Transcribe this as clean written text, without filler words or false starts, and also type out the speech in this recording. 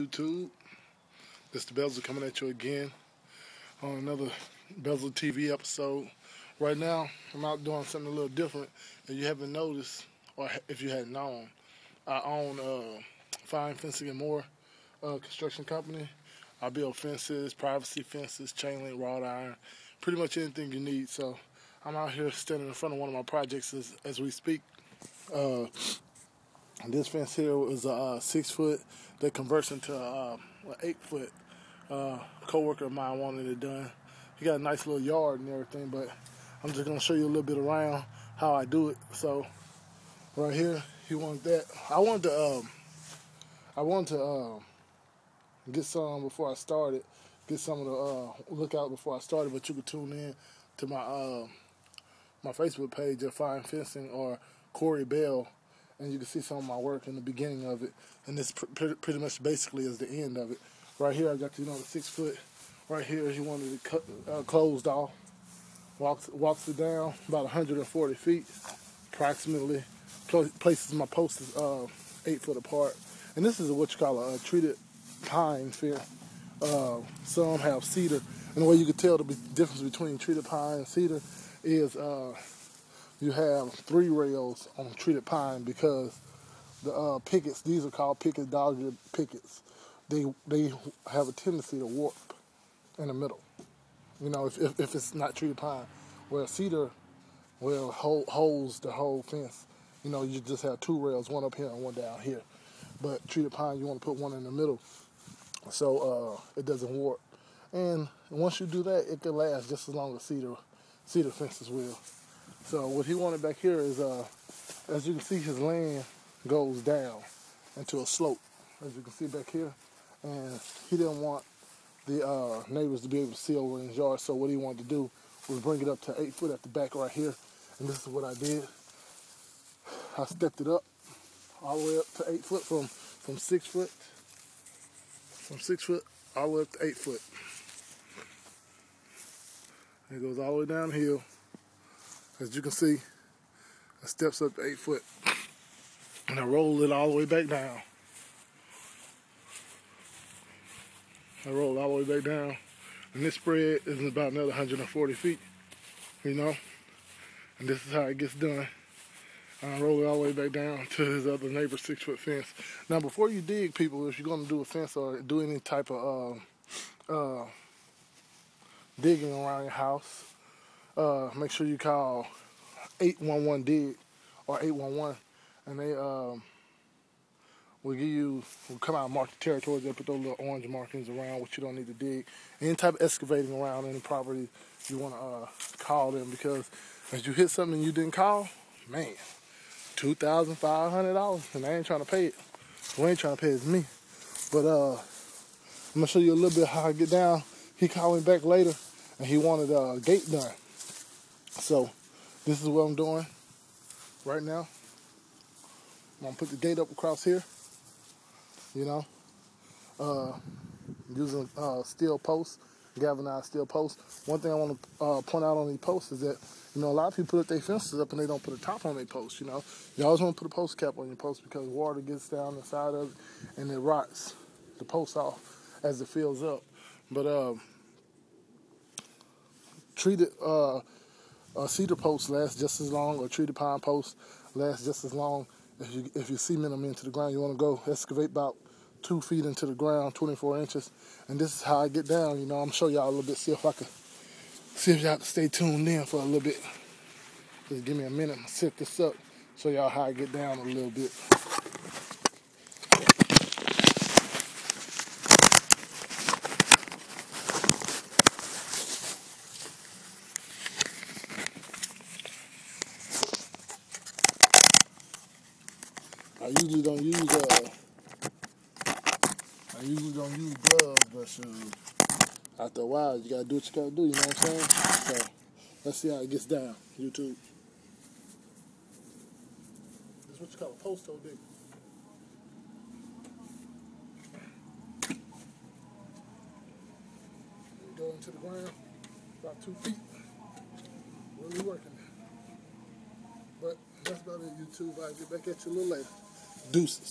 YouTube? This the Bezel coming at you again on another Bezel TV episode. Right now, I'm out doing something a little different. If you haven't noticed, or if you hadn't known, I own Fine Fencing and More construction company. I build fences, privacy fences, chain link, wrought iron, pretty much anything you need. So I'm out here standing in front of one of my projects as we speak. This fence here is a 6 foot that converts into an 8 foot. Co-worker of mine wanted it done. He got a nice little yard and everything, but I'm just gonna show you a little bit around how I do it. So right here, he wanted that. I wanted to get some before I started, get some of the lookout before I started. But you could tune in to my Facebook page at Fine Fencing or Corey Bell, and you can see some of my work in the beginning of it. And this pretty much basically is the end of it. Right here, I got the 6 foot. Right here, he wanted it closed off. Walks it down about 140 feet, approximately. Places my posts 8 foot apart. And this is what you call a treated pine fence. Some have cedar. And the way you can tell the difference between treated pine and cedar is you have 3 rails on treated pine because the pickets, these are called pickets, dodger pickets. They have a tendency to warp in the middle. You know, if it's not treated pine, where cedar holds the whole fence. You know, you just have 2 rails, one up here and one down here. But treated pine, you want to put one in the middle so it doesn't warp. And once you do that, it can last just as long as cedar fences will. So what he wanted back here is, as you can see, his land goes down into a slope, as you can see back here. And he didn't want the neighbors to be able to see over in his yard. So what he wanted to do was bring it up to 8 foot at the back right here. And this is what I did. I stepped it up all the way up to 8 foot from 6 foot. From 6 foot all the way up to 8 foot. And it goes all the way downhill. As you can see, it steps up to 8 foot. And I roll it all the way back down. I roll it all the way back down. And this spread is about another 140 feet, you know. And this is how it gets done. And I roll it all the way back down to his other neighbor's 6 foot fence. Now, before you dig, people, if you're going to do a fence or do any type of digging around your house, make sure you call 811 dig or 811, and they will come out and mark the territory. They'll put those little orange markings around what you don't need to dig. Any type of excavating around any property, you want to call them, because as you hit something you didn't call, man, $2,500, and I ain't trying to pay it. Who ain't trying to pay it is me. But I'm gonna show you a little bit how I get down. He called me back later, and he wanted a gate done. So this is what I'm doing right now. I'm gonna put the gate up across here. You know, using steel posts, galvanized steel posts. One thing I want to point out on these posts is that, you know, a lot of people put their fences up and they don't put a top on their posts. You know, you always want to put a post cap on your post because water gets down the side of it and it rots the post off as it fills up. But treated cedar posts last just as long, or treated pine posts last just as long. If you cement them into the ground, you want to go excavate about 2 feet into the ground, 24 inches. And this is how I get down. You know, I'm going to show y'all a little bit, see if y'all can stay tuned in for a little bit. Just give me a minute, I'm going to set this up, show y'all how I get down a little bit. I usually don't use gloves, but after a while, you gotta do what you gotta do, you know what I'm saying? So, let's see how it gets down, YouTube. This is what you call a post hole dig. You go into the ground, about 2 feet. Really working. But that's about it, YouTube. I'll get back at you a little later. Deuces.